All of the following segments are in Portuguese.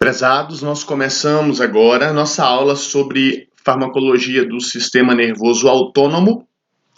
Prezados, nós começamos agora a nossa aula sobre farmacologia do sistema nervoso autônomo,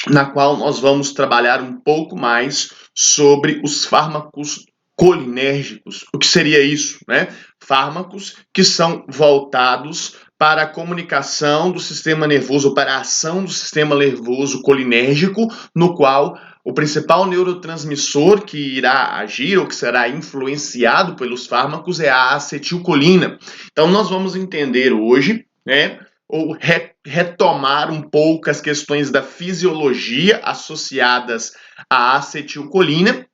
na qual nós vamos trabalhar um pouco mais sobre os fármacos colinérgicos. O que seria isso, né? Fármacos que são voltados para a comunicação do sistema nervoso, para a ação do sistema nervoso colinérgico, no qual o principal neurotransmissor que irá agir ou que será influenciado pelos fármacos é a acetilcolina. Então, nós vamos entender hoje, né, ou retomar um pouco as questões da fisiologia associadas à acetilcolina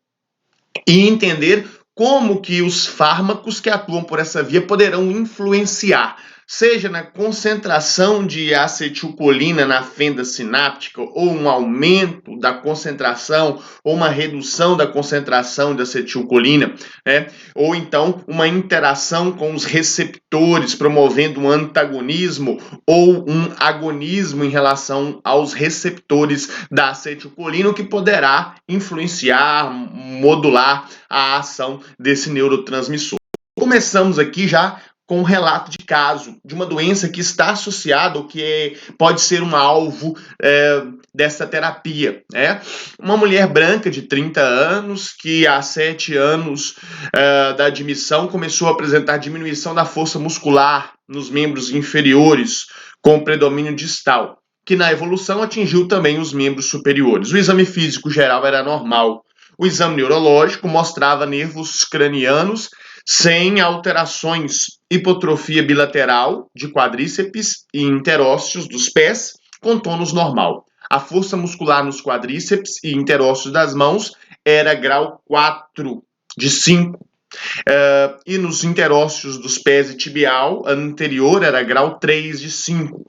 e entender como que os fármacos que atuam por essa via poderão influenciar, seja na concentração de acetilcolina na fenda sináptica, ou um aumento da concentração, ou uma redução da concentração de acetilcolina, né? Ou então uma interação com os receptores, promovendo um antagonismo ou um agonismo em relação aos receptores da acetilcolina, o que poderá influenciar, modular a ação desse neurotransmissor. Começamos aqui já com um relato de caso de uma doença que está associada ou que pode ser um alvo dessa terapia. Uma mulher branca de 30 anos que há 7 anos da admissão começou a apresentar diminuição da força muscular nos membros inferiores com predomínio distal, que na evolução atingiu também os membros superiores. O exame físico geral era normal. O exame neurológico mostrava nervos cranianos sem alterações, hipotrofia bilateral de quadríceps e interósseos dos pés com tônus normal. A força muscular nos quadríceps e interósseos das mãos era grau 4 de 5. E nos interósseos dos pés e tibial anterior era grau 3 de 5.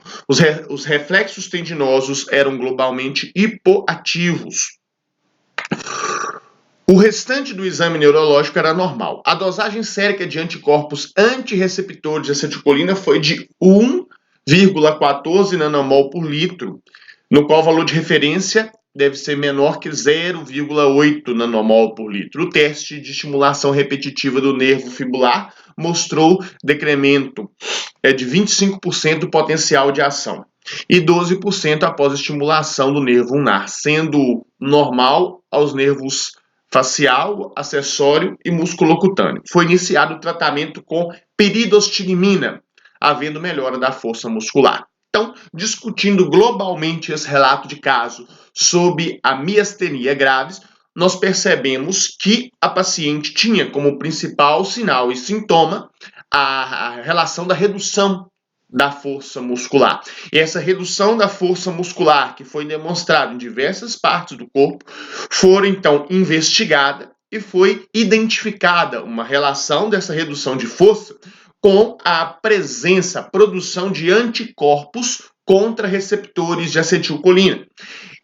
Os reflexos tendinosos eram globalmente hipoativos. O restante do exame neurológico era normal. A dosagem sérica de anticorpos antirreceptores de acetilcolina foi de 1,14 nanomol por litro, no qual o valor de referência deve ser menor que 0,8 nanomol por litro. O teste de estimulação repetitiva do nervo fibular mostrou decremento de 25% do potencial de ação e 12% após a estimulação do nervo ulnar, sendo normal aos nervos facial, acessório e musculocutâneo. Foi iniciado o tratamento com piridostigmina, havendo melhora da força muscular. Então, discutindo globalmente esse relato de caso sobre a miastenia graves, nós percebemos que a paciente tinha como principal sinal e sintoma a relação da redução da força muscular. E essa redução da força muscular, que foi demonstrada em diversas partes do corpo, foi então investigada e foi identificada uma relação dessa redução de força com a presença, produção de anticorpos contra receptores de acetilcolina.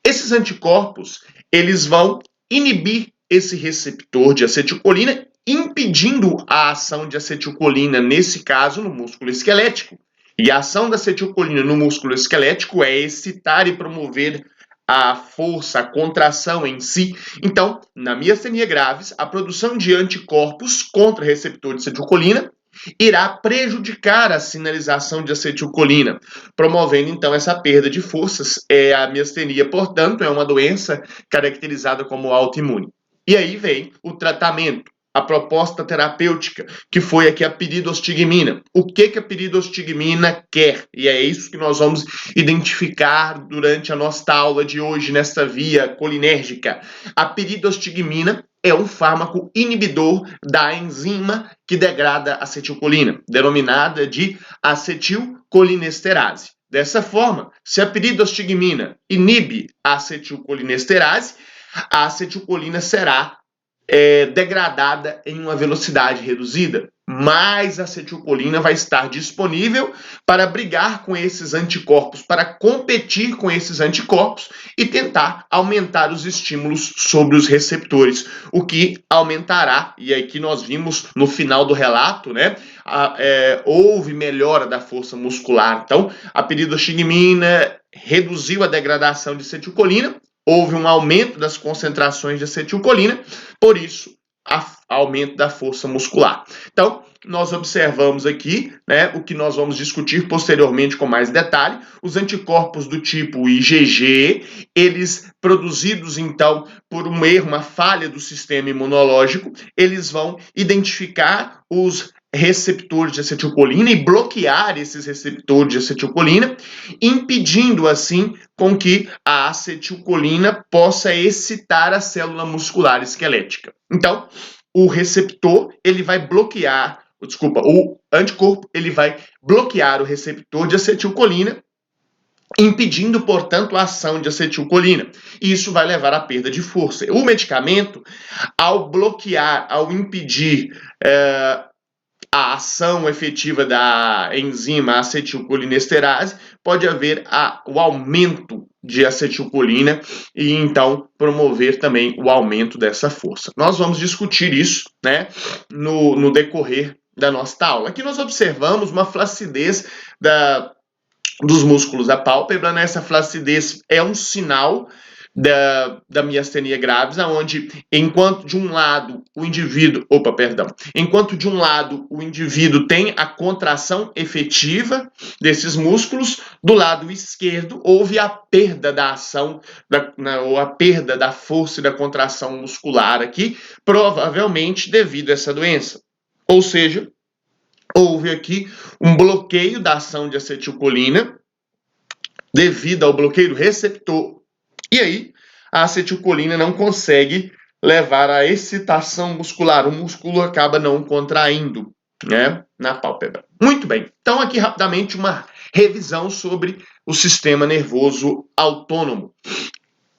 Esses anticorpos, eles vão inibir esse receptor de acetilcolina, impedindo a ação de acetilcolina, nesse caso, no músculo esquelético. E a ação da acetilcolina no músculo esquelético é excitar e promover a força, a contração em si. Então, na miastenia graves, a produção de anticorpos contra receptor de acetilcolina irá prejudicar a sinalização de acetilcolina, promovendo então essa perda de forças. A miastenia, portanto, é uma doença caracterizada como autoimune. E aí vem o tratamento, a proposta terapêutica, que foi aqui a piridostigmina. O que a piridostigmina quer? E é isso que nós vamos identificar durante a nossa aula de hoje, nesta via colinérgica. A piridostigmina é um fármaco inibidor da enzima que degrada a acetilcolina, denominada de acetilcolinesterase. Dessa forma, se a piridostigmina inibe a acetilcolinesterase, a acetilcolina será degradada em uma velocidade reduzida, mais acetilcolina vai estar disponível para brigar com esses anticorpos, para competir com esses anticorpos e tentar aumentar os estímulos sobre os receptores, o que aumentará, e aqui nós vimos no final do relato, né, houve melhora da força muscular. Então, a piridostigmina reduziu a degradação de acetilcolina, houve um aumento das concentrações de acetilcolina, por isso aumento da força muscular. Então, nós observamos aqui, né, o que nós vamos discutir posteriormente com mais detalhe, os anticorpos do tipo IgG, eles produzidos então por um erro, uma falha do sistema imunológico, eles vão identificar os receptores de acetilcolina e bloquear esses receptores de acetilcolina, impedindo assim com que a acetilcolina possa excitar a célula muscular esquelética. Então, o receptor, ele vai bloquear, o anticorpo, ele vai bloquear o receptor de acetilcolina, impedindo, portanto, a ação de acetilcolina. E isso vai levar à perda de força. O medicamento, ao bloquear, ao impedir a ação efetiva da enzima acetilcolinesterase, pode haver o aumento de acetilcolina e então promover também o aumento dessa força. Nós vamos discutir isso, né, no decorrer da nossa aula. Aqui nós observamos uma flacidez dos músculos da pálpebra, né? Essa flacidez é um sinal da miastenia gravis, onde enquanto de um lado o indivíduo tem a contração efetiva desses músculos, do lado esquerdo houve a perda da ação, ou a perda da força e da contração muscular aqui, provavelmente devido a essa doença. Ou seja, houve aqui um bloqueio da ação de acetilcolina devido ao bloqueio do receptor. E aí, a acetilcolina não consegue levar à excitação muscular. O músculo acaba não contraindo, né, na pálpebra. Muito bem. Então, aqui rapidamente uma revisão sobre o sistema nervoso autônomo.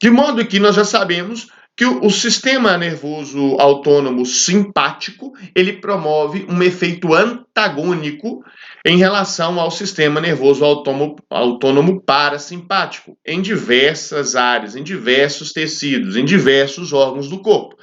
De modo que nós já sabemos que o sistema nervoso autônomo simpático, ele promove um efeito antagônico em relação ao sistema nervoso autônomo parasimpático, em diversas áreas, em diversos tecidos, em diversos órgãos do corpo.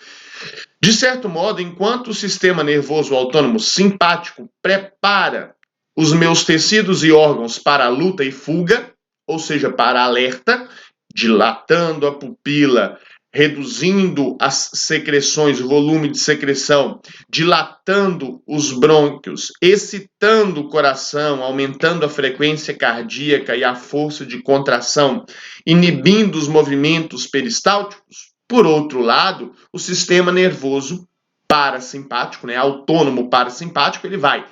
De certo modo, enquanto o sistema nervoso autônomo simpático prepara os meus tecidos e órgãos para a luta e fuga, ou seja, para alerta, dilatando a pupila, reduzindo as secreções, o volume de secreção, dilatando os brônquios, excitando o coração, aumentando a frequência cardíaca e a força de contração, inibindo os movimentos peristálticos. Por outro lado, o sistema nervoso parasimpático, né, autônomo parasimpático, ele vai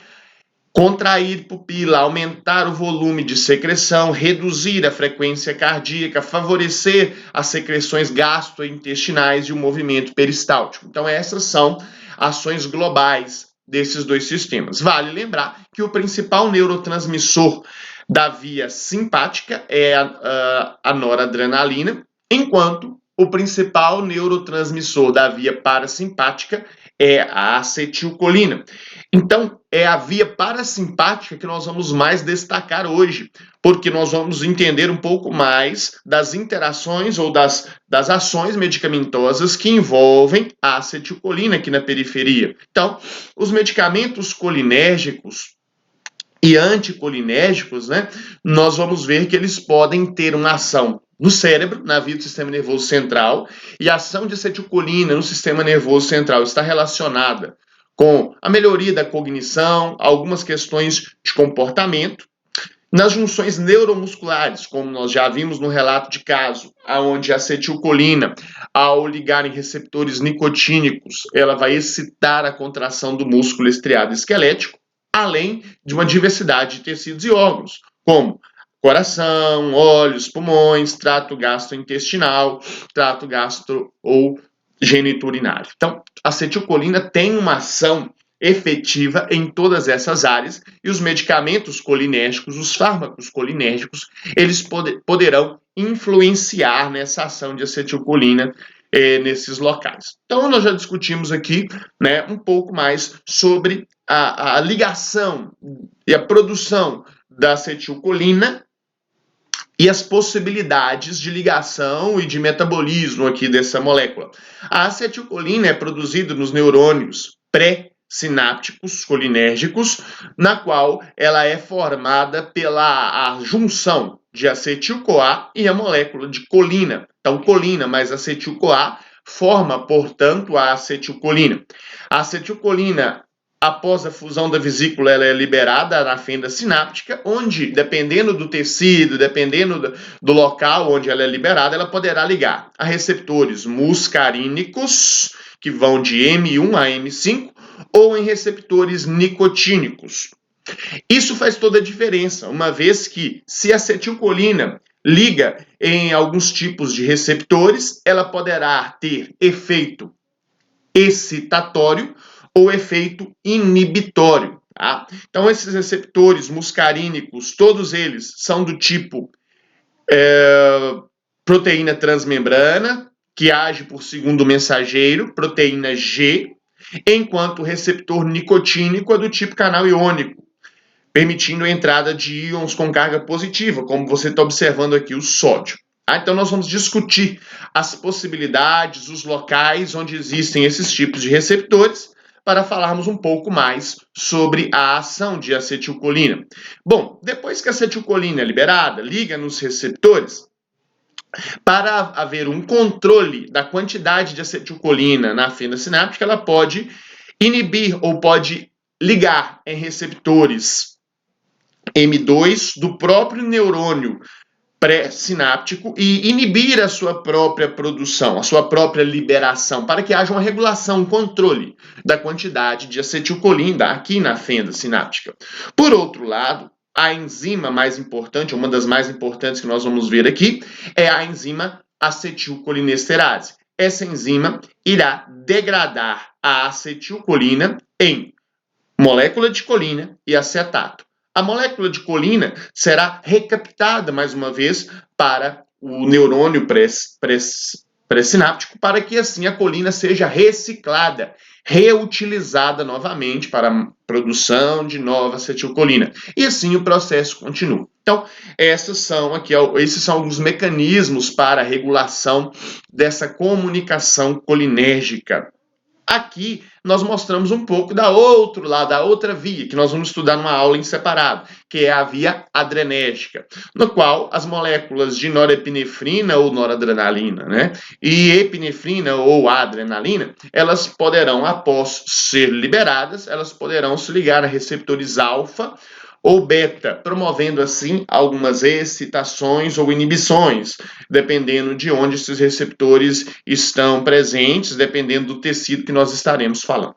contrair pupila, aumentar o volume de secreção, reduzir a frequência cardíaca, favorecer as secreções gastrointestinais e o movimento peristáltico. Então, essas são ações globais desses dois sistemas. Vale lembrar que o principal neurotransmissor da via simpática é a noradrenalina, enquanto o principal neurotransmissor da via parasimpática é a acetilcolina. Então, é a via parasimpática que nós vamos mais destacar hoje, porque nós vamos entender um pouco mais das interações ou das ações medicamentosas que envolvem a acetilcolina aqui na periferia. Então, os medicamentos colinérgicos e anticolinérgicos, né, nós vamos ver que eles podem ter uma ação no cérebro, na via do sistema nervoso central, e a ação de acetilcolina no sistema nervoso central está relacionada com a melhoria da cognição, algumas questões de comportamento. Nas junções neuromusculares, como nós já vimos no relato de caso, onde a acetilcolina, ao ligar em receptores nicotínicos, ela vai excitar a contração do músculo estriado esquelético, além de uma diversidade de tecidos e órgãos, como coração, olhos, pulmões, trato gastrointestinal, trato gastro ou geniturinário. Então, a acetilcolina tem uma ação efetiva em todas essas áreas e os medicamentos colinérgicos, os fármacos colinérgicos, eles poderão influenciar nessa ação de acetilcolina nesses locais. Então, nós já discutimos aqui, né, um pouco mais sobre a ligação e a produção da acetilcolina e as possibilidades de ligação e de metabolismo aqui dessa molécula. A acetilcolina é produzida nos neurônios pré-sinápticos colinérgicos, na qual ela é formada pela junção de acetil-CoA e a molécula de colina. Então, colina mais acetil-CoA forma, portanto, a acetilcolina. A acetilcolina, após a fusão da vesícula, ela é liberada na fenda sináptica, onde, dependendo do tecido, dependendo do local onde ela é liberada, ela poderá ligar a receptores muscarínicos, que vão de M1 a M5, ou em receptores nicotínicos. Isso faz toda a diferença, uma vez que, se a acetilcolina liga em alguns tipos de receptores, ela poderá ter efeito excitatório ou efeito inibitório. Tá? Então, esses receptores muscarínicos, todos eles são do tipo proteína transmembrana, que age por segundo mensageiro, proteína G, enquanto o receptor nicotínico é do tipo canal iônico, permitindo a entrada de íons com carga positiva, como você está observando aqui, o sódio. Então, nós vamos discutir as possibilidades, os locais onde existem esses tipos de receptores, para falarmos um pouco mais sobre a ação de acetilcolina. Bom, depois que a acetilcolina é liberada, liga nos receptores, para haver um controle da quantidade de acetilcolina na fenda sináptica, ela pode inibir ou pode ligar em receptores M2 do próprio neurônio pré-sináptico e inibir a sua própria produção, a sua própria liberação, para que haja uma regulação, um controle da quantidade de acetilcolina aqui na fenda sináptica. Por outro lado, a enzima mais importante, uma das mais importantes que nós vamos ver aqui, é a enzima acetilcolinesterase. Essa enzima irá degradar a acetilcolina em molécula de colina e acetato. A molécula de colina será recaptada mais uma vez para o neurônio pré-sináptico, para que assim a colina seja reciclada, reutilizada novamente para a produção de nova acetilcolina. E assim o processo continua. Então, esses são alguns mecanismos para a regulação dessa comunicação colinérgica. Aqui nós mostramos um pouco da outra via, que nós vamos estudar numa aula em separado, que é a via adrenérgica, no qual as moléculas de norepinefrina ou noradrenalina, né, e epinefrina ou adrenalina, elas poderão, após ser liberadas, elas poderão se ligar a receptores alfa ou beta, promovendo assim algumas excitações ou inibições, dependendo de onde esses receptores estão presentes, dependendo do tecido que nós estaremos falando.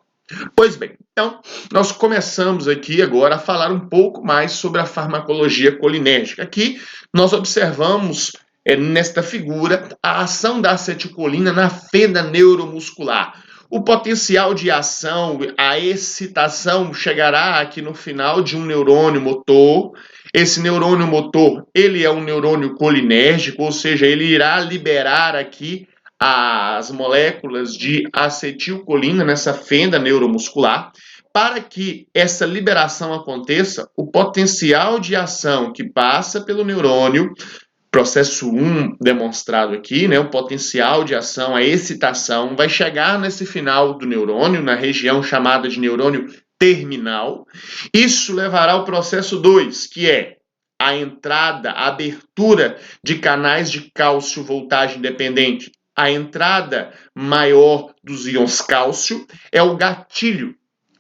Pois bem, então, nós começamos aqui agora a falar um pouco mais sobre a farmacologia colinérgica. Aqui nós observamos nesta figura a ação da acetilcolina na fenda neuromuscular. O potencial de ação, a excitação chegará aqui no final de um neurônio motor. Esse neurônio motor, ele é um neurônio colinérgico, ou seja, ele irá liberar aqui as moléculas de acetilcolina nessa fenda neuromuscular. Para que essa liberação aconteça, o potencial de ação que passa pelo neurônio, processo 1 demonstrado aqui, né, o potencial de ação, a excitação, vai chegar nesse final do neurônio, na região chamada de neurônio terminal. Isso levará ao processo 2, que é a entrada, a abertura de canais de cálcio voltagem dependente. A entrada maior dos íons cálcio é o gatilho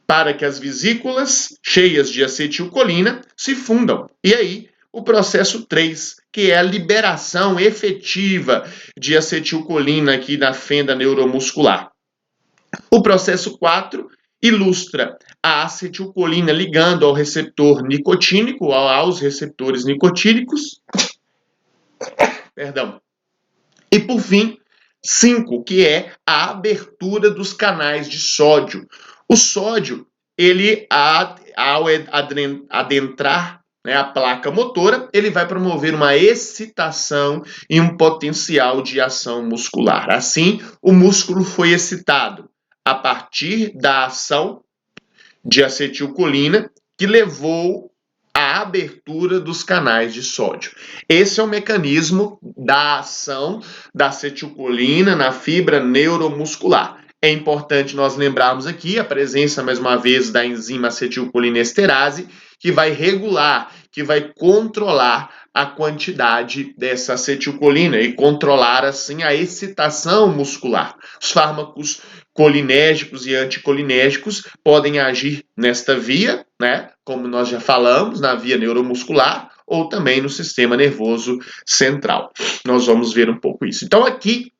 para que as vesículas cheias de acetilcolina se fundam. E aí, o processo 3, que é a liberação efetiva de acetilcolina aqui na fenda neuromuscular. O processo 4 ilustra a acetilcolina ligando ao receptor nicotínico, aos receptores nicotínicos. Perdão. E, por fim, 5, que é a abertura dos canais de sódio. O sódio, ele, ao adentrar a placa motora, ele vai promover uma excitação e um potencial de ação muscular. Assim, o músculo foi excitado a partir da ação de acetilcolina, que levou à abertura dos canais de sódio. Esse é o mecanismo da ação da acetilcolina na fibra neuromuscular. É importante nós lembrarmos aqui a presença, mais uma vez, da enzima acetilcolinesterase, que vai regular, que vai controlar a quantidade dessa acetilcolina e controlar, assim, a excitação muscular. Os fármacos colinérgicos e anticolinérgicos podem agir nesta via, né, como nós já falamos, na via neuromuscular, ou também no sistema nervoso central. Nós vamos ver um pouco isso. Então, aqui,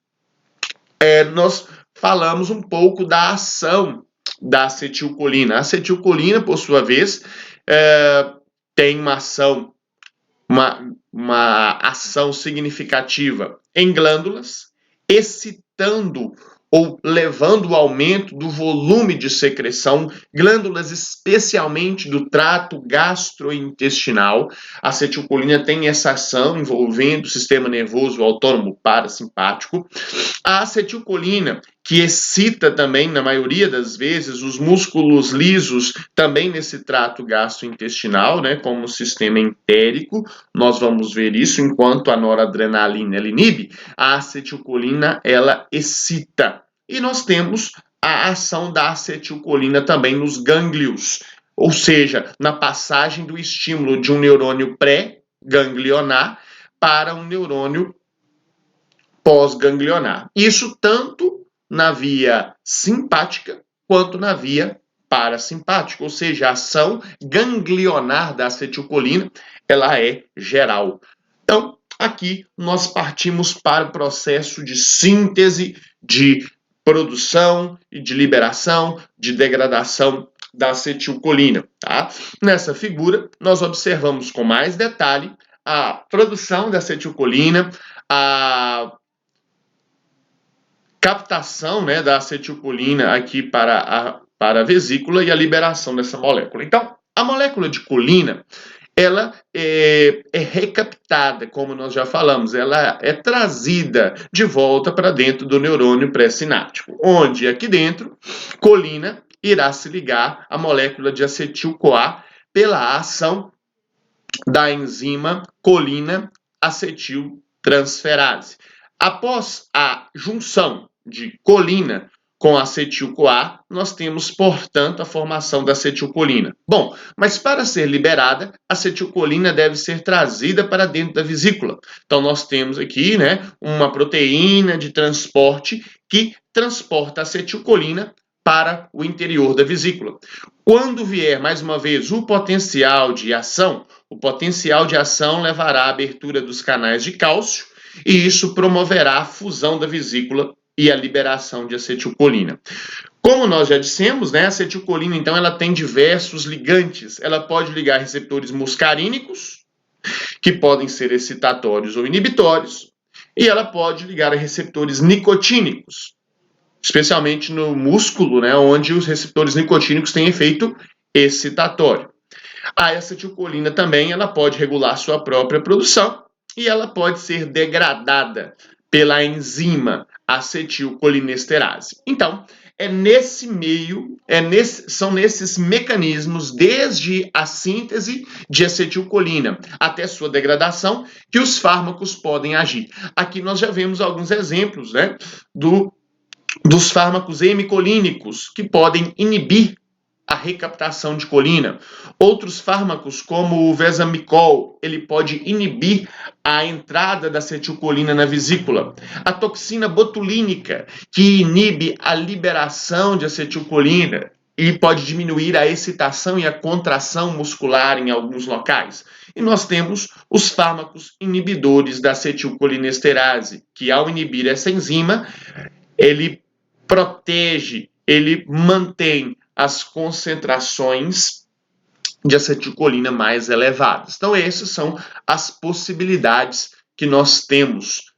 nós falamos um pouco da ação da acetilcolina. A acetilcolina, por sua vez, tem uma ação significativa em glândulas, excitando ou levando ao aumento do volume de secreção, glândulas especialmente do trato gastrointestinal. A acetilcolina tem essa ação envolvendo o sistema nervoso autônomo parasimpático. A acetilcolina, que excita também, na maioria das vezes, os músculos lisos, também nesse trato gastrointestinal, né, como o sistema entérico, nós vamos ver isso, enquanto a noradrenalina ela inibe, a acetilcolina ela excita. E nós temos a ação da acetilcolina também nos gânglios, ou seja, na passagem do estímulo de um neurônio pré-ganglionar para um neurônio pós-ganglionar. Isso tanto na via simpática quanto na via parasimpática, ou seja, a ação ganglionar da acetilcolina, ela é geral. Então, aqui nós partimos para o processo de síntese, de produção e de liberação, de degradação da acetilcolina, tá? Nessa figura, nós observamos com mais detalhe a produção da acetilcolina, a captação, né, da acetilcolina aqui para a vesícula e a liberação dessa molécula. Então, a molécula de colina, ela é recaptada, como nós já falamos, ela é trazida de volta para dentro do neurônio pré-sináptico, onde aqui dentro, colina irá se ligar à molécula de acetil-CoA pela ação da enzima colina-acetiltransferase. Após a junção de colina com acetil-CoA, nós temos, portanto, a formação da acetilcolina. Bom, mas para ser liberada, a acetilcolina deve ser trazida para dentro da vesícula. Então, nós temos aqui, né, uma proteína de transporte que transporta a acetilcolina para o interior da vesícula. Quando vier, mais uma vez, o potencial de ação levará à abertura dos canais de cálcio, e isso promoverá a fusão da vesícula e a liberação de acetilcolina. Como nós já dissemos, né, a acetilcolina, então, ela tem diversos ligantes. Ela pode ligar receptores muscarínicos, que podem ser excitatórios ou inibitórios, e ela pode ligar a receptores nicotínicos, especialmente no músculo, né, onde os receptores nicotínicos têm efeito excitatório. A acetilcolina também ela pode regular sua própria produção e ela pode ser degradada pela enzima acetilcolinesterase. Então, são nesses mecanismos, desde a síntese de acetilcolina até sua degradação, que os fármacos podem agir. Aqui nós já vemos alguns exemplos, né, dos fármacos hemicolínicos que podem inibir a recaptação de colina. Outros fármacos, como o Vesamicol, ele pode inibir a entrada da acetilcolina na vesícula. A toxina botulínica, que inibe a liberação de acetilcolina e pode diminuir a excitação e a contração muscular em alguns locais. E nós temos os fármacos inibidores da acetilcolinesterase, que ao inibir essa enzima, ele protege, ele mantém as concentrações de acetilcolina mais elevadas. Então, essas são as possibilidades que nós temos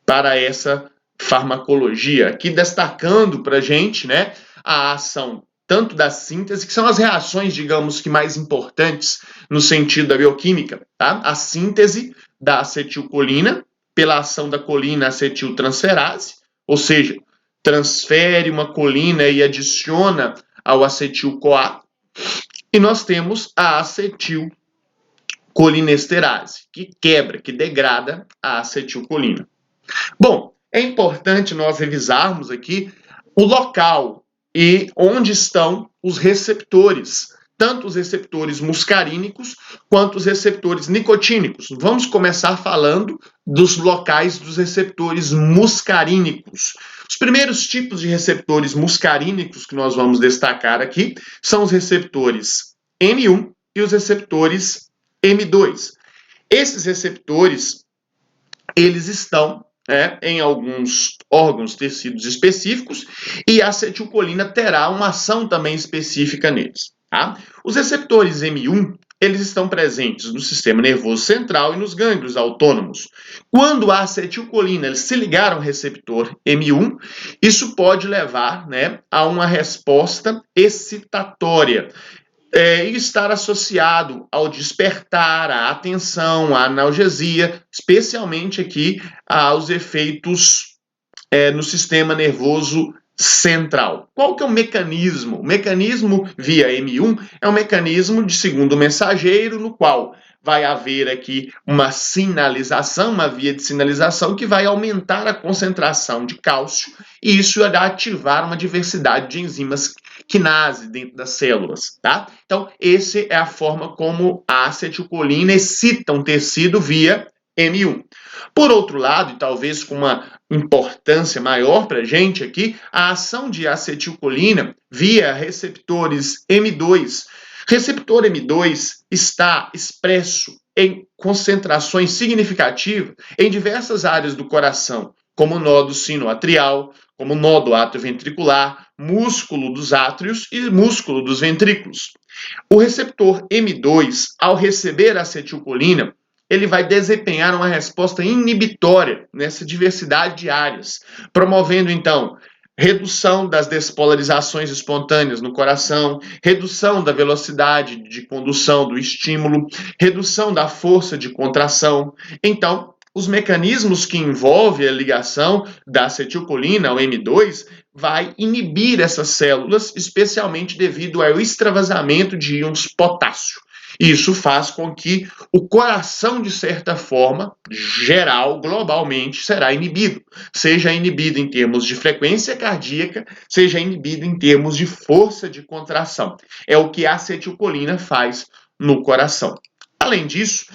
para essa farmacologia. Aqui destacando para a gente, né, a ação tanto da síntese, que são as reações, digamos que mais importantes no sentido da bioquímica, tá? A síntese da acetilcolina pela ação da colina-acetiltransferase, ou seja, transfere uma colina e adiciona ao acetil-CoA, e nós temos a acetilcolinesterase, que quebra, que degrada a acetilcolina. Bom, é importante nós revisarmos aqui o local e onde estão os receptores tanto os receptores muscarínicos quanto os receptores nicotínicos. Vamos começar falando dos locais dos receptores muscarínicos. Os primeiros tipos de receptores muscarínicos que nós vamos destacar aqui são os receptores M1 e os receptores M2. Esses receptores, eles estão em alguns órgãos, tecidos específicos, e a acetilcolina terá uma ação também específica neles. Tá? Os receptores M1, eles estão presentes no sistema nervoso central e nos gânglios autônomos. Quando a acetilcolina se ligar ao receptor M1, isso pode levar a uma resposta excitatória, e estar associado ao despertar, à atenção, à analgesia, especialmente aqui aos efeitos no sistema nervoso central. Qual que é o mecanismo? O mecanismo via M1 é um mecanismo de segundo mensageiro, no qual vai haver aqui uma sinalização, uma via de sinalização que vai aumentar a concentração de cálcio, e isso irá ativar uma diversidade de enzimas quinase dentro das células, tá? Então, essa é a forma como a acetilcolina excita um tecido via M1. Por outro lado, e talvez com uma importância maior para a gente aqui, a ação de acetilcolina via receptores M2. Receptor M2 está expresso em concentrações significativas em diversas áreas do coração, como o nódo sinoatrial, como o nódo atrioventricular, músculo dos átrios e músculo dos ventrículos. O receptor M2, ao receber a acetilcolina, ele vai desempenhar uma resposta inibitória nessa diversidade de áreas, promovendo, então, redução das despolarizações espontâneas no coração, redução da velocidade de condução do estímulo, redução da força de contração. Então, os mecanismos que envolvem a ligação da acetilcolina ao M2 vai inibir essas células, especialmente devido ao extravasamento de íons potássio. Isso faz com que o coração, de certa forma, geral, globalmente, será inibido. Seja inibido em termos de frequência cardíaca, seja inibido em termos de força de contração. É o que a acetilcolina faz no coração. Além disso,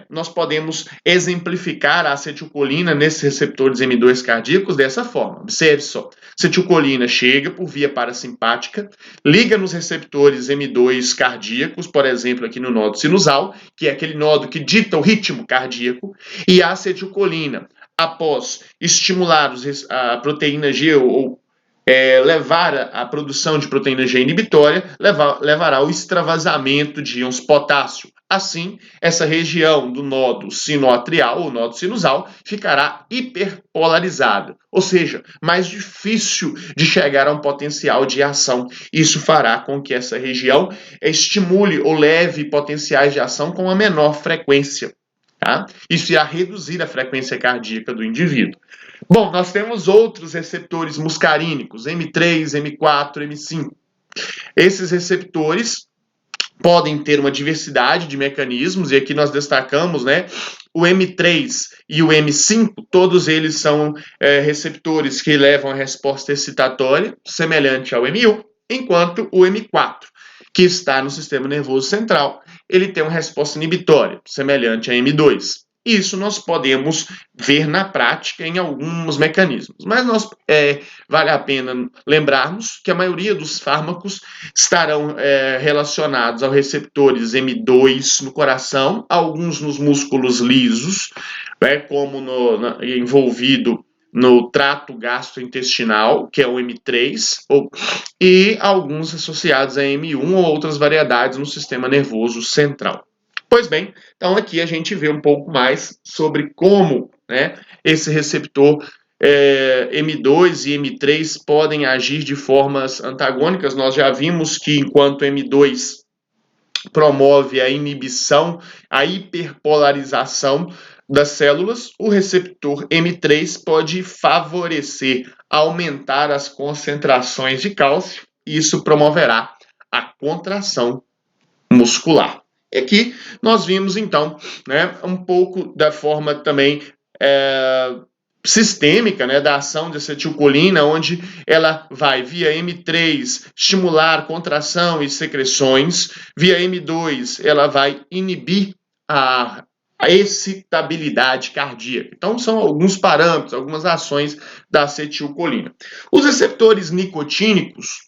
nós podemos exemplificar a acetilcolina nesses receptores M2 cardíacos dessa forma. Observe só. Acetilcolina chega por via parasimpática, liga nos receptores M2 cardíacos, por exemplo, aqui no nódo sinusal, que é aquele nódo que dita o ritmo cardíaco, e a acetilcolina, após estimular a proteína G ou levar a produção de proteína G inibitória, levará ao extravasamento de íons potássio. Assim, essa região do nódo sinoatrial ou nódo sinusal ficará hiperpolarizada, ou seja, mais difícil de chegar a um potencial de ação. Isso fará com que essa região estimule ou leve potenciais de ação com uma menor frequência. Tá? Isso irá reduzir a frequência cardíaca do indivíduo. Bom, nós temos outros receptores muscarínicos, M3, M4, M5. Esses receptores podem ter uma diversidade de mecanismos, e aqui nós destacamos o M3 e o M5, todos eles são receptores que levam a resposta excitatória, semelhante ao M1, enquanto o M4, que está no sistema nervoso central, ele tem uma resposta inibitória, semelhante a M2. Isso nós podemos ver na prática em alguns mecanismos. Mas vale a pena lembrarmos que a maioria dos fármacos estarão relacionados aos receptores M2 no coração, alguns nos músculos lisos, como envolvido no trato gastrointestinal, que é o M3, e alguns associados a M1 ou outras variedades no sistema nervoso central. Pois bem, então aqui a gente vê um pouco mais sobre como esse receptor M2 e M3 podem agir de formas antagônicas. Nós já vimos que enquanto M2 promove a inibição, a hiperpolarização das células, o receptor M3 pode favorecer, aumentar as concentrações de cálcio, e isso promoverá a contração muscular. E aqui nós vimos, então, um pouco da forma também sistêmica, né, da ação de acetilcolina, onde ela vai, via M3, estimular contração e secreções, via M2, ela vai inibir a excitabilidade cardíaca. Então, são alguns parâmetros, algumas ações da acetilcolina. Os receptores nicotínicos,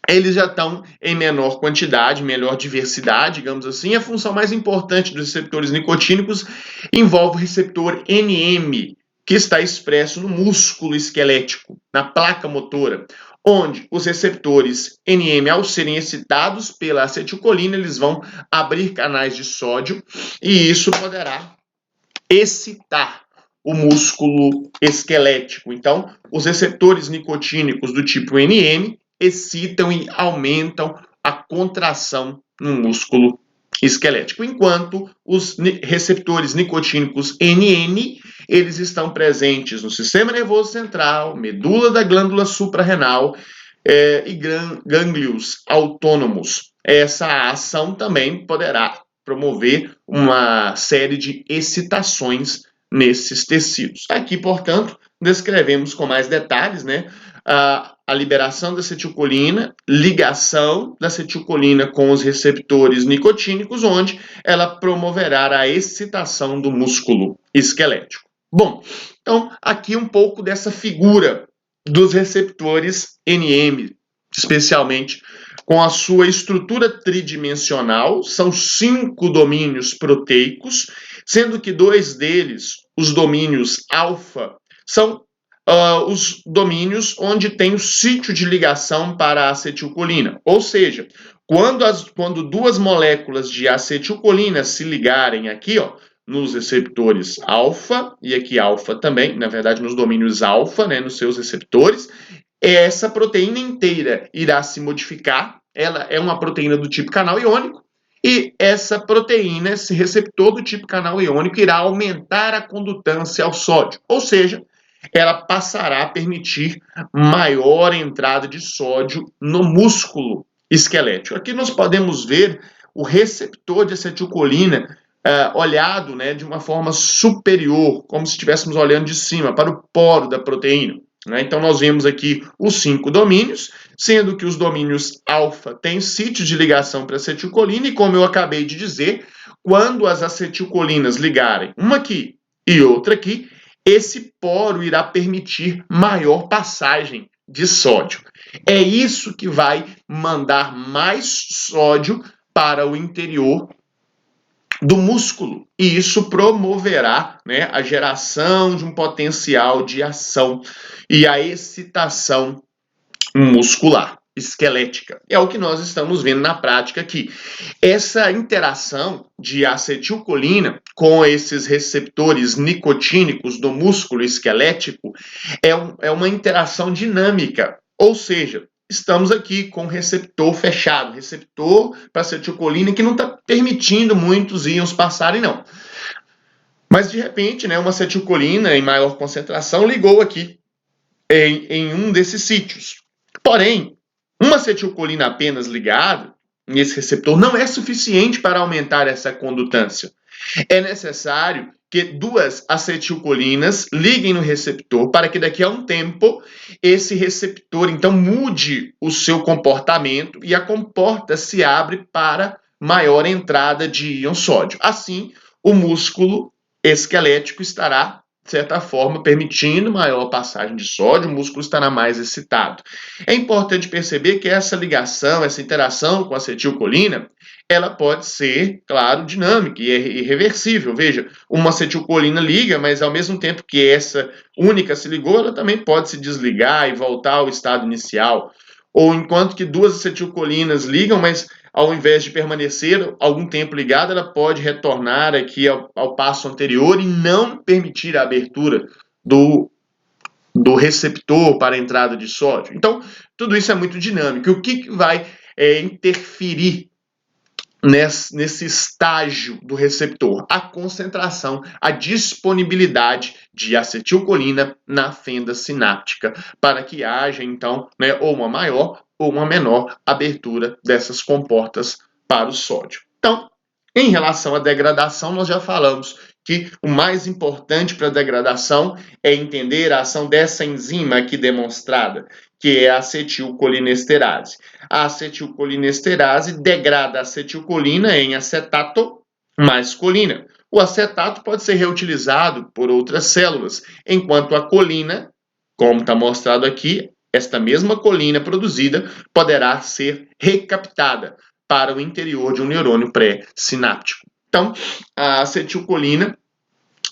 eles já estão em menor quantidade, menor diversidade, digamos assim. A função mais importante dos receptores nicotínicos envolve o receptor NM, que está expresso no músculo esquelético, na placa motora, onde os receptores NM, ao serem excitados pela acetilcolina, eles vão abrir canais de sódio e isso poderá excitar o músculo esquelético. Então, os receptores nicotínicos do tipo NM excitam e aumentam a contração no músculo esquelético, enquanto os receptores nicotínicos NN, eles estão presentes no sistema nervoso central, medula da glândula suprarrenal e gânglios autônomos. Essa ação também poderá promover uma série de excitações nesses tecidos. Aqui, portanto, descrevemos com mais detalhes, né, a liberação da acetilcolina, ligação da acetilcolina com os receptores nicotínicos, onde ela promoverá a excitação do músculo esquelético. Bom, então aqui um pouco dessa figura dos receptores NM, especialmente com a sua estrutura tridimensional, são 5 domínios proteicos, sendo que 2 deles, os domínios alfa, são os domínios onde tem o sítio de ligação para a acetilcolina. Ou seja, quando 2 moléculas de acetilcolina se ligarem aqui, ó, nos receptores alfa, e aqui alfa também, na verdade nos domínios alfa, né, nos seus receptores, essa proteína inteira irá se modificar, ela é uma proteína do tipo canal iônico, e essa proteína, esse receptor do tipo canal iônico, irá aumentar a condutância ao sódio, ou seja, ela passará a permitir maior entrada de sódio no músculo esquelético. Aqui nós podemos ver o receptor de acetilcolina olhado, né, de uma forma superior, como se estivéssemos olhando de cima, para o poro da proteína. Então, nós vemos aqui os 5 domínios, sendo que os domínios alfa têm sítio de ligação para acetilcolina, e como eu acabei de dizer, quando as acetilcolinas ligarem uma aqui e outra aqui, esse poro irá permitir maior passagem de sódio. É isso que vai mandar mais sódio para o interior do músculo, e isso promoverá, né, a geração de um potencial de ação e a excitação muscular, esquelética. É o que nós estamos vendo na prática aqui. Essa interação de acetilcolina com esses receptores nicotínicos do músculo esquelético é uma interação dinâmica, ou seja, estamos aqui com receptor fechado, receptor para acetilcolina que não está permitindo muitos íons passarem, não. Mas, de repente, né, uma acetilcolina em maior concentração ligou aqui em um desses sítios. Porém, uma acetilcolina apenas ligada nesse receptor não é suficiente para aumentar essa condutância. É necessário que 2 acetilcolinas liguem no receptor para que daqui a um tempo esse receptor então mude o seu comportamento e a comporta se abre para maior entrada de íon sódio. Assim, o músculo esquelético estará, de certa forma, permitindo maior passagem de sódio, o músculo estará mais excitado. É importante perceber que essa ligação, essa interação com a acetilcolina, ela pode ser, claro, dinâmica e irreversível. Veja, uma acetilcolina liga, mas ao mesmo tempo que essa única se ligou, ela também pode se desligar e voltar ao estado inicial. Ou enquanto que 2 acetilcolinas ligam, mas ao invés de permanecer algum tempo ligada, ela pode retornar aqui ao passo anterior e não permitir a abertura do receptor para a entrada de sódio. Então, tudo isso é muito dinâmico. E o que vai interferir nesse estágio do receptor? A concentração, a disponibilidade de acetilcolina na fenda sináptica, para que haja, então, né, ou uma maior ou uma menor abertura dessas comportas para o sódio. Então, Em relação à degradação, nós já falamos que o mais importante para a degradação é entender a ação dessa enzima aqui demonstrada, que é a acetilcolinesterase. A acetilcolinesterase degrada a acetilcolina em acetato mais colina. O acetato pode ser reutilizado por outras células, enquanto a colina, como está mostrado aqui, esta mesma colina produzida poderá ser recaptada para o interior de um neurônio pré-sináptico. Então, a acetilcolina,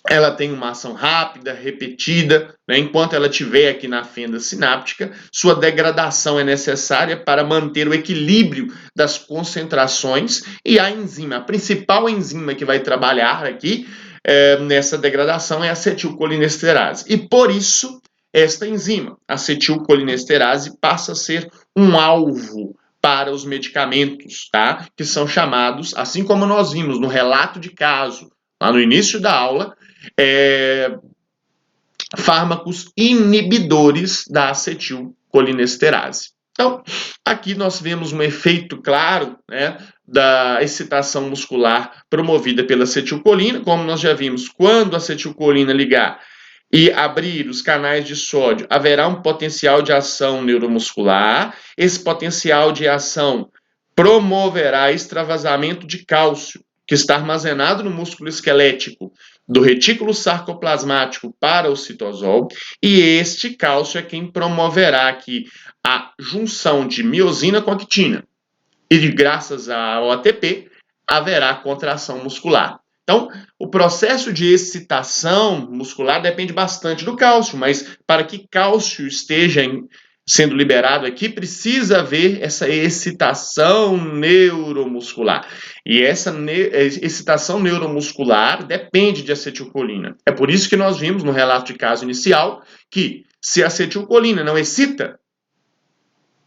ela tem uma ação rápida, repetida, né? Enquanto ela estiver aqui na fenda sináptica, sua degradação é necessária para manter o equilíbrio das concentrações e a enzima, a principal enzima que vai trabalhar aqui nessa degradação é a acetilcolinesterase. E por isso, esta enzima, acetilcolinesterase, passa a ser um alvo para os medicamentos, tá? Que são chamados, assim como nós vimos no relato de caso, lá no início da aula, fármacos inibidores da acetilcolinesterase. Então, aqui nós vemos um efeito claro, né, da excitação muscular promovida pela acetilcolina, como nós já vimos, quando a acetilcolina ligar e abrir os canais de sódio, haverá um potencial de ação neuromuscular. Esse potencial de ação promoverá extravasamento de cálcio, que está armazenado no músculo esquelético do retículo sarcoplasmático para o citosol, e este cálcio é quem promoverá aqui a junção de miosina com actina. E graças ao ATP, haverá contração muscular. Então, o processo de excitação muscular depende bastante do cálcio, mas para que cálcio esteja sendo liberado aqui, precisa haver essa excitação neuromuscular. E essa excitação neuromuscular depende de acetilcolina. É por isso que nós vimos no relato de caso inicial que se a acetilcolina não excita,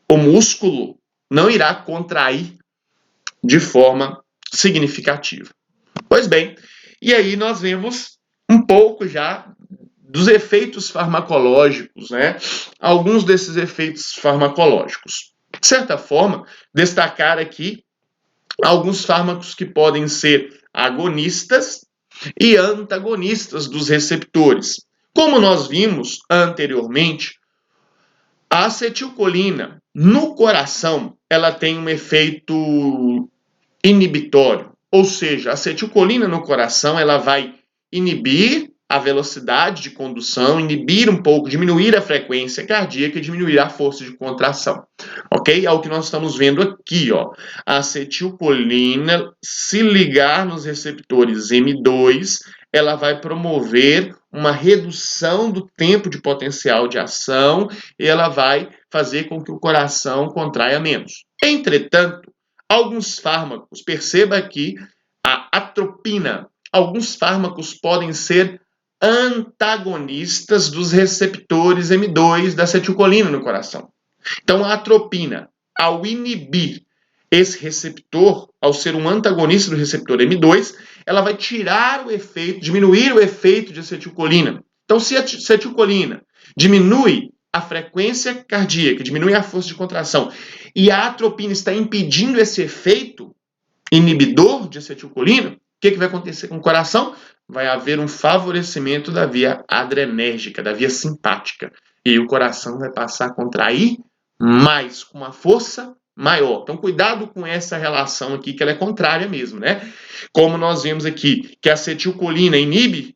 o músculo não irá contrair de forma significativa. Pois bem, e aí nós vemos um pouco já dos efeitos farmacológicos, né? Alguns desses efeitos farmacológicos. De certa forma, destacar aqui alguns fármacos que podem ser agonistas e antagonistas dos receptores. Como nós vimos anteriormente, a acetilcolina no coração, ela tem um efeito inibitório, ou seja, a acetilcolina no coração, ela vai inibir a velocidade de condução, inibir um pouco, diminuir a frequência cardíaca e diminuir a força de contração, ok? É o que nós estamos vendo aqui, ó. A acetilcolina, se ligar nos receptores M2, ela vai promover uma redução do tempo de potencial de ação e ela vai fazer com que o coração contraia menos. Entretanto, alguns fármacos, perceba aqui a atropina, alguns fármacos podem ser antagonistas dos receptores M2 da acetilcolina no coração. Então, a atropina, ao inibir esse receptor, ao ser um antagonista do receptor M2, ela vai tirar o efeito, diminuir o efeito de acetilcolina. Então, se a acetilcolina diminui a frequência cardíaca, diminui a força de contração, e a atropina está impedindo esse efeito inibidor de acetilcolina, o que vai acontecer com o coração? Vai haver um favorecimento da via adrenérgica, da via simpática. E o coração vai passar a contrair mais, com uma força maior. Então, cuidado com essa relação aqui, que ela é contrária mesmo, né? Como nós vemos aqui, que a acetilcolina inibe,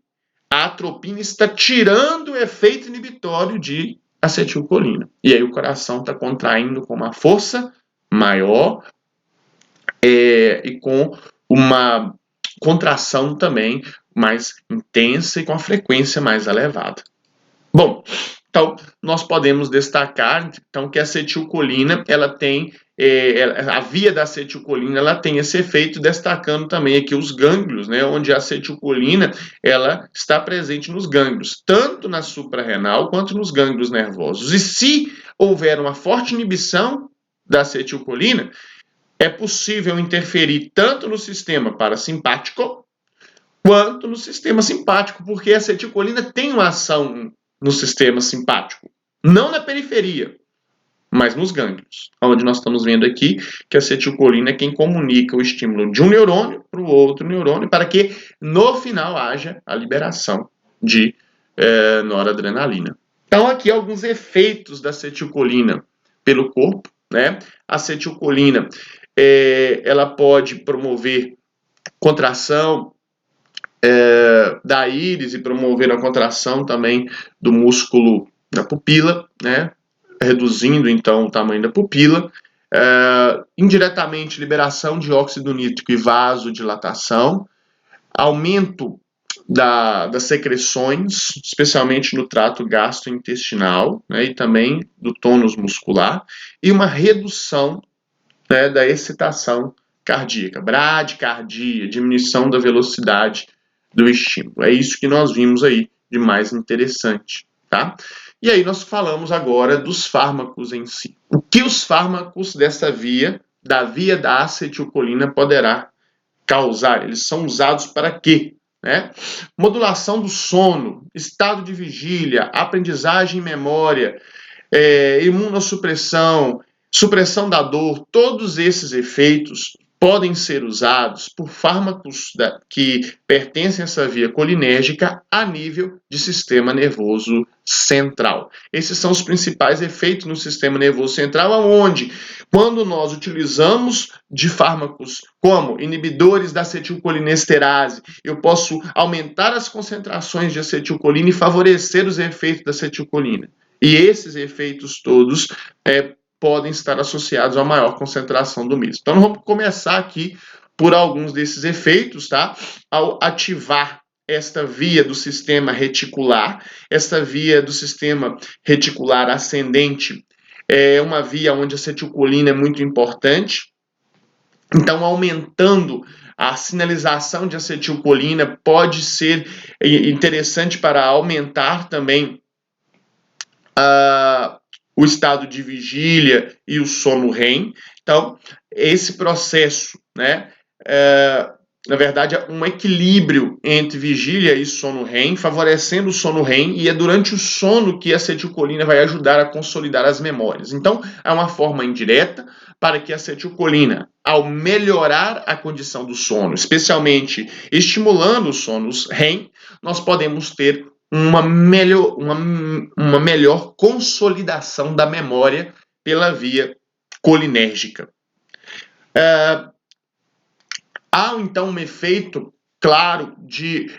a atropina está tirando o efeito inibitório de acetilcolina. E aí o coração está contraindo com uma força maior e com uma contração também mais intensa e com a frequência mais elevada. Bom, então nós podemos destacar então que a acetilcolina ela tem a via da acetilcolina ela tem esse efeito, destacando também aqui os gânglios, né, onde a acetilcolina ela está presente nos gânglios, tanto na suprarrenal quanto nos gânglios nervosos. E se houver uma forte inibição da acetilcolina, é possível interferir tanto no sistema parasimpático quanto no sistema simpático, porque a acetilcolina tem uma ação no sistema simpático, não na periferia, mas nos gânglios, onde nós estamos vendo aqui que a acetilcolina é quem comunica o estímulo de um neurônio para o outro neurônio, para que no final haja a liberação de noradrenalina. Então, aqui alguns efeitos da acetilcolina pelo corpo, né? A acetilcolina, ela pode promover contração da íris e promover a contração também do músculo da pupila, né? Reduzindo então o tamanho da pupila. Indiretamente, liberação de óxido nítrico e vasodilatação, aumento das secreções, especialmente no trato gastrointestinal, né, e também do tônus muscular, e uma redução, né, da excitação cardíaca, bradicardia, diminuição da velocidade do estímulo. É isso que nós vimos aí de mais interessante, tá? E aí nós falamos agora dos fármacos em si. O que os fármacos dessa via, da via da acetilcolina, poderá causar? Eles são usados para quê? Né? Modulação do sono, estado de vigília, aprendizagem e memória, imunossupressão, supressão da dor, todos esses efeitos podem ser usados por fármacos que pertencem a essa via colinérgica a nível de sistema nervoso central. Esses são os principais efeitos no sistema nervoso central, onde, quando nós utilizamos de fármacos como inibidores da acetilcolinesterase, eu posso aumentar as concentrações de acetilcolina e favorecer os efeitos da acetilcolina. E esses efeitos todos podem estar associados a maior concentração do mesmo. Então, vamos começar aqui por alguns desses efeitos, tá? Ao ativar esta via do sistema reticular, esta via do sistema reticular ascendente é uma via onde a acetilcolina é muito importante. Então, aumentando a sinalização de acetilcolina pode ser interessante para aumentar também o estado de vigília e o sono REM. Então, esse processo, né, na verdade, é um equilíbrio entre vigília e sono REM, favorecendo o sono REM, e é durante o sono que a acetilcolina vai ajudar a consolidar as memórias. Então, é uma forma indireta para que a acetilcolina, ao melhorar a condição do sono, especialmente estimulando os sonos REM, nós podemos ter uma melhor consolidação da memória pela via colinérgica. Há, então, um efeito claro de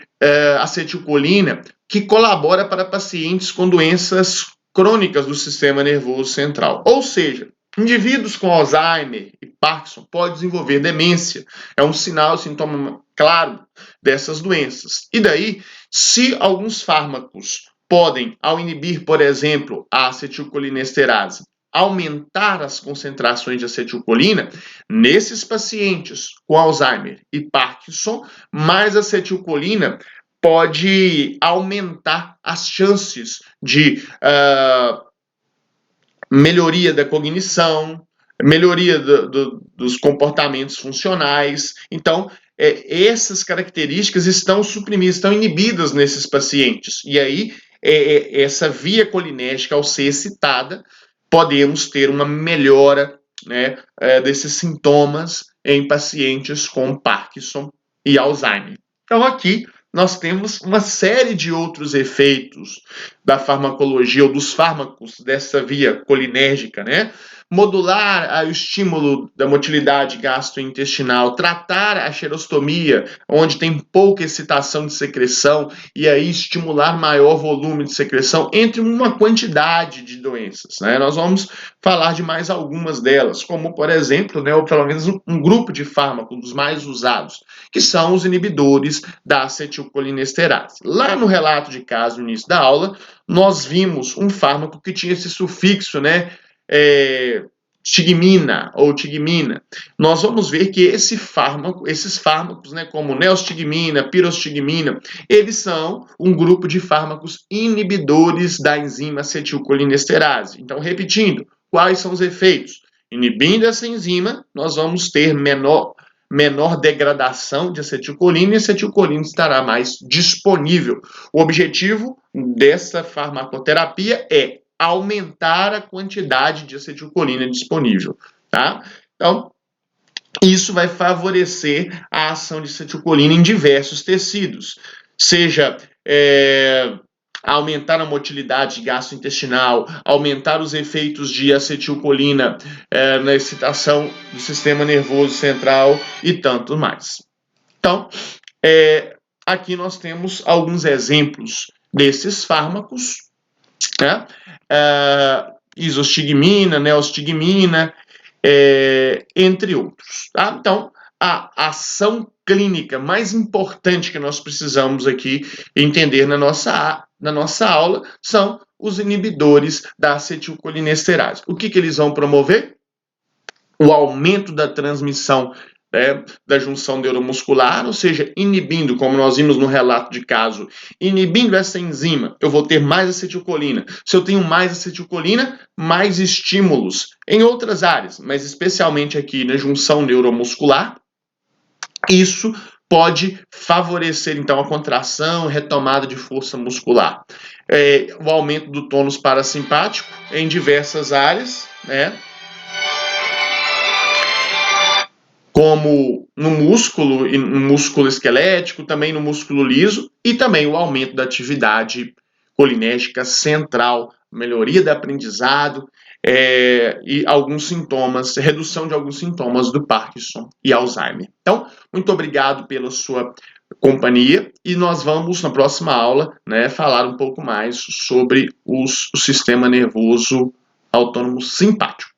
acetilcolina que colabora para pacientes com doenças crônicas do sistema nervoso central. Ou seja, indivíduos com Alzheimer e Parkinson podem desenvolver demência. É um sinal, sintoma claro dessas doenças. E daí, se alguns fármacos podem, ao inibir, por exemplo, a acetilcolinesterase, aumentar as concentrações de acetilcolina, nesses pacientes com Alzheimer e Parkinson, mais acetilcolina pode aumentar as chances de melhoria da cognição, melhoria dos comportamentos funcionais. Então, essas características estão suprimidas, estão inibidas nesses pacientes. E aí, essa via colinérgica, ao ser excitada, podemos ter uma melhora, né, desses sintomas em pacientes com Parkinson e Alzheimer. Então, aqui nós temos uma série de outros efeitos da farmacologia ou dos fármacos dessa via colinérgica, né? Modular o estímulo da motilidade gastrointestinal, tratar a xerostomia, onde tem pouca excitação de secreção, e aí estimular maior volume de secreção, entre uma quantidade de doenças, né? Nós vamos falar de mais algumas delas, como, por exemplo, né, ou pelo menos um grupo de fármacos dos mais usados, que são os inibidores da acetilcolinesterase. Lá no relato de caso, no início da aula, nós vimos um fármaco que tinha esse sufixo, né, tigmina ou tigmina. Nós vamos ver que esses fármacos, né, como neostigmina, pirostigmina, eles são um grupo de fármacos inibidores da enzima acetilcolinesterase. Então, repetindo, quais são os efeitos? Inibindo essa enzima, nós vamos ter menor degradação de acetilcolina e a acetilcolina estará mais disponível. O objetivo dessa farmacoterapia é aumentar a quantidade de acetilcolina disponível, tá? Então, isso vai favorecer a ação de acetilcolina em diversos tecidos, seja aumentar a motilidade gastrointestinal, aumentar os efeitos de acetilcolina na excitação do sistema nervoso central e tanto mais. Então, aqui nós temos alguns exemplos desses fármacos, né? Isostigmina, neostigmina, entre outros. Tá? Então, a ação clínica mais importante que nós precisamos aqui entender na nossa aula são os inibidores da acetilcolinesterase. O que eles vão promover? O aumento da transmissão da junção neuromuscular, ou seja, inibindo, como nós vimos no relato de caso, inibindo essa enzima, eu vou ter mais acetilcolina. Se eu tenho mais acetilcolina, mais estímulos em outras áreas, mas especialmente aqui na junção neuromuscular, isso pode favorecer, então, a contração, retomada de força muscular. O aumento do tônus parasimpático em diversas áreas, né? Como no músculo esquelético, também no músculo liso, e também o aumento da atividade colinérgica central, melhoria do aprendizado e alguns sintomas, redução de alguns sintomas do Parkinson e Alzheimer. Então, muito obrigado pela sua companhia e nós vamos, na próxima aula, falar um pouco mais sobre o sistema nervoso autônomo simpático.